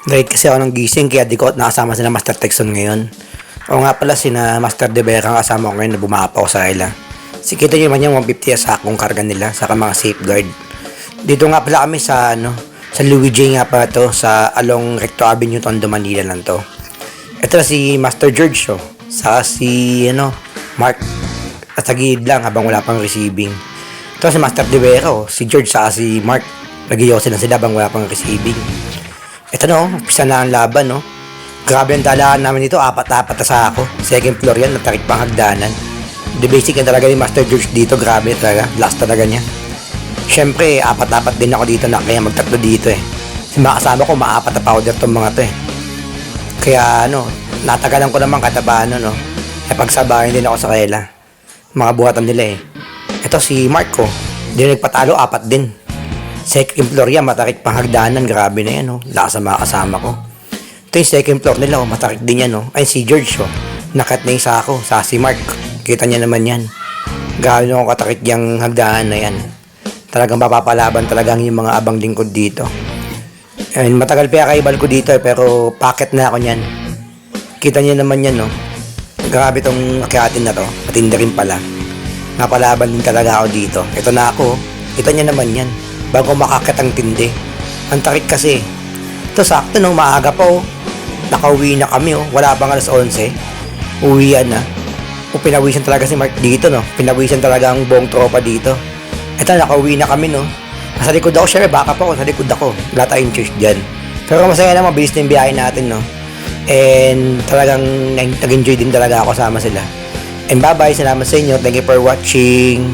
Late kasi ako ng gising kaya di ko nakasama sila Master Texon ngayon. O nga pala sina Master De Vera ang kasama ko ngayon na bumapa ko sa kanila. Sikita nyo naman yung 150 sa akong karga nila saka mga safeguard. Dito nga pala kami sa sa Louis J nga pala to sa along Recto Avenue, Tondo, Manila lang to. Ito na si Master George saka si Mark at sa gilid lang habang wala pang receiving. Ito si Master De Vera si George saka si Mark. Nag-iyosin na sila habang wala pang receiving. Ito umpisa na ang laban Grabe ang dalaan namin dito, apat-apat na sa ako. Second floor yan, natarik pang hagdanan. The basic yan talaga ni Master George dito, grabe talaga, last talaga niya. Siyempre, apat-apat din ako dito na, kaya magtatlo dito Kasi makasama ko, maapat na powder tong mga to Kaya natagalan ko naman katabano pagsabayan din ako sa kanila. Mga buhatan nila Ito si Mark di nagpatalo, apat din. Second floor yan, matarik pang hagdanan. Grabe na yan, lakas sa mga kasama ko. Ito yung second floor nila, matarik din yan, Ay, si George, nakat na yung sako. Sa si Mark, kita niya naman yan. Grabe na katarik yung hagdanan na yan. Talagang mapapalaban talagang yung mga abang lingkod dito. And matagal pa kaibal ko dito, pero packet na ako niyan. Kita niya naman yan, Grabe tong akyatin na to. Matindi rin pala. Napalaban din talaga ako dito. Ito na ako, kita niya naman yan. Bago makakit ang tindi. Ang tarik kasi. Ito sakto maaga pa Nakauwi na kami Wala bang alas 11. Uwian na. Pinawisan talaga si Mark dito Pinawisan talaga ang buong tropa dito. Ito nakauwi na kami Nasa likod ako, syempre baka pa sa likod ako. Wala tayong church dyan. Pero masaya na, mabilis na yung biyahe natin And talagang nag-enjoy din talaga ako sama sila. And bye bye, salamat sa inyo. Thank you for watching.